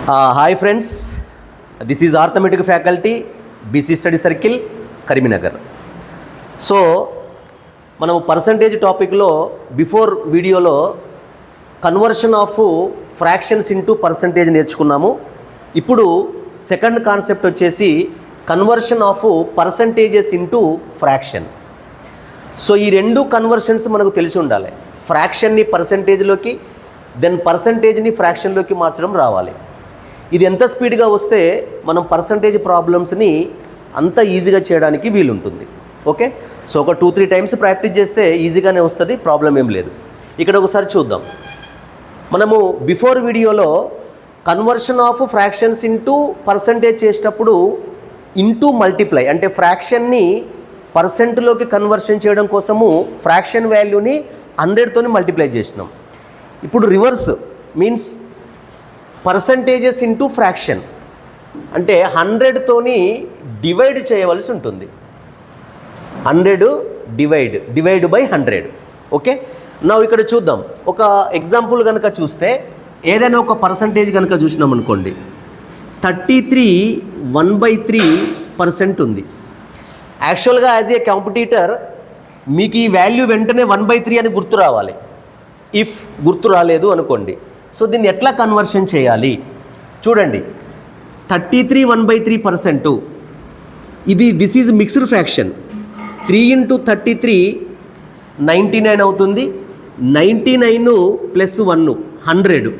Hi friends, this is arithmetic faculty BC study circle Karimnagar. So మనము percentage టాపిక్లో before వీడియోలో conversion of fractions into percentage నేర్చుకున్నాము. ఇప్పుడు second concept వచ్చేసి conversion of percentages into fraction. So ఈ రెండు conversions మనకు తెలిసి ఉండాలి. ఫ్రాక్షన్ని పర్సంటేజ్లోకి, దెన్ పర్సంటేజ్ని ఫ్రాక్షన్లోకి మార్చడం రావాలి. ఇది ఎంత స్పీడ్గా వస్తే మనం పర్సంటేజ్ ప్రాబ్లమ్స్ని అంత ఈజీగా చేయడానికి వీలుంటుంది. ఓకే, సో ఒక 2-3 టైమ్స్ ప్రాక్టీస్ చేస్తే ఈజీగానే వస్తుంది, ప్రాబ్లం ఏం లేదు. ఇక్కడ ఒకసారి చూద్దాం. మనము బిఫోర్ వీడియోలో conversion of fractions into percentage చేసేటప్పుడు ఇంటూ మల్టిప్లై అంటే ఫ్రాక్షన్ని పర్సెంట్లోకి కన్వర్షన్ చేయడం కోసము ఫ్రాక్షన్ వాల్యూని 100తోని మల్టిప్లై చేసినాం. ఇప్పుడు reverse means percentages into fraction అంటే 100తోని డివైడ్ చేయవలసి ఉంటుంది. 100 డివైడ్ బై 100. ఓకే, నా ఇక్కడ చూద్దాం. ఒక ఎగ్జాంపుల్ కనుక చూస్తే ఏదైనా ఒక పర్సంటేజ్ కనుక చూసినాం అనుకోండి, 33 1/3% ఉంది. యాక్చువల్గా యాజ్ ఏ కాంపిటీటర్ మీకు ఈ వాల్యూ వెంటనే 1/3 అని గుర్తు రావాలి. ఇఫ్ గుర్తు రాలేదు అనుకోండి, సో దీన్ని ఎట్లా కన్వర్షన్ చేయాలి చూడండి. 33 1/3%, దిస్ ఈజ్ మిక్స్డ్ ఫ్రాక్షన్. 3 × 33 99 అవుతుంది. 99 + 1 100.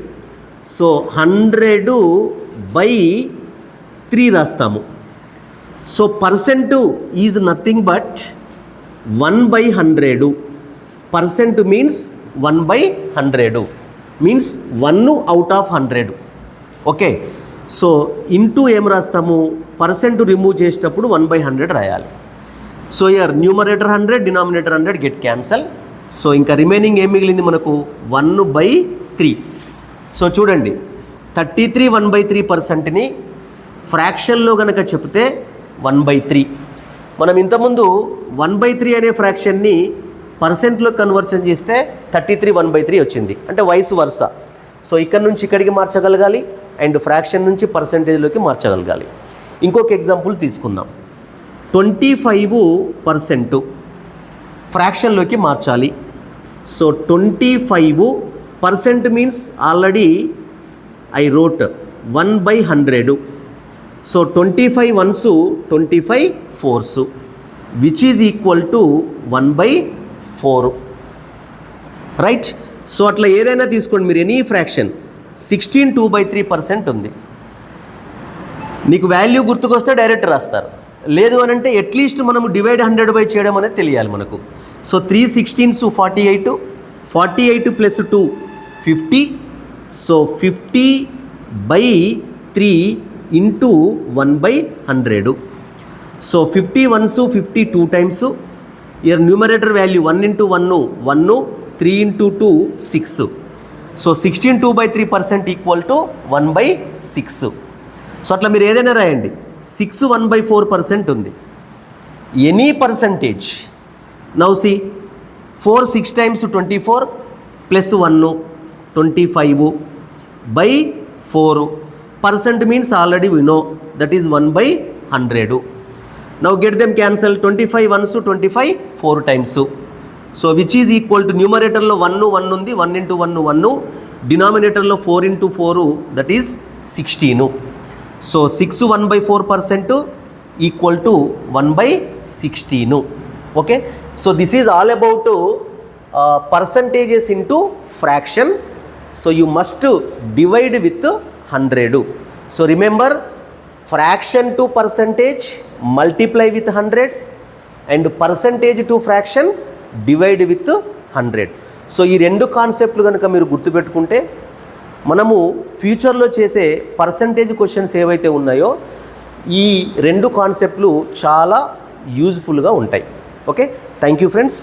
సో 100/3 రాస్తాము. So percent is nothing but 1/100. Percent means 1/100 means 1 out of 100. Okay, so into ఏం రాస్తాము, పర్సెంట్ రిమూవ్ చేసేటప్పుడు 1/100 రాయాలి. So year numerator 100, denominator 100 get cancel. So ఇంకా రిమైనింగ్ ఏం మిగిలింది మనకు 1/3. సో చూడండి, 33 1/3%ని ఫ్రాక్షన్లో కనుక చెప్తే 1/3. మనం ఇంతకుముందు 1/3 అనే ఫ్రాక్షన్ని పర్సెంట్లో కన్వర్షన్ చేస్తే 33 1/3 వచ్చింది. అంటే వైస్ వర్సా. సో ఇక్కడ నుంచి ఇక్కడికి మార్చగలగాలి అండ్ ఫ్రాక్షన్ నుంచి పర్సెంటేజ్లోకి మార్చగలగాలి. ఇంకొక ఎగ్జాంపుల్ తీసుకుందాం. 25% ఫ్రాక్షన్లోకి మార్చాలి. So 25% means already I wrote 1/100. So 25 ones 25 fours which is equal to 1/4. Right. So అట్లా ఏదైనా తీసుకోండి మీరు, ఎనీ ఫ్రాక్షన్. 16 2/3% ఉంది. నీకు వాల్యూ గుర్తుకొస్తే డైరెక్ట్ రాస్తారు. లేదు అని అంటే అట్లీస్ట్ మనము డివైడ్ 100 చేయడం అనేది తెలియాలి మనకు. So 3 16s 48, 48 + 2 50. So 50/3 into 1/100. So 50 ones 50 2 times. Year numerator value 1 × 1 1, 3 × 2 6. So 16 2/3% equal to 1/6. So అట్లా మీరు ఏదైనా రాయండి. 6 1/4% ఉంది. Any percentage now see 4 6 times 24 + 1 25/4. Percent means already we know that is 1/100. Now get them cancel. 25 ones 25 4 times. So which is equal to numerator lo 1 ఉంది, 1 × 1 1, denominator lo 4 × 4 that is 16. So 6 1/4% equal to 1/16. Okay, so this is all about percentages into fraction. So you must divide with 100. So remember, fraction to percentage multiply with 100 and percentage to fraction divide with 100. So ఈ రెండు కాన్సెప్ట్లు కనుక మీరు గుర్తుపెట్టుకుంటే మనము ఫ్యూచర్లో చేసే percentage questions ఏవైతే ఉన్నాయో ఈ రెండు కాన్సెప్ట్లు చాలా యూజ్ఫుల్గా ఉంటాయి. Okay, thank you friends.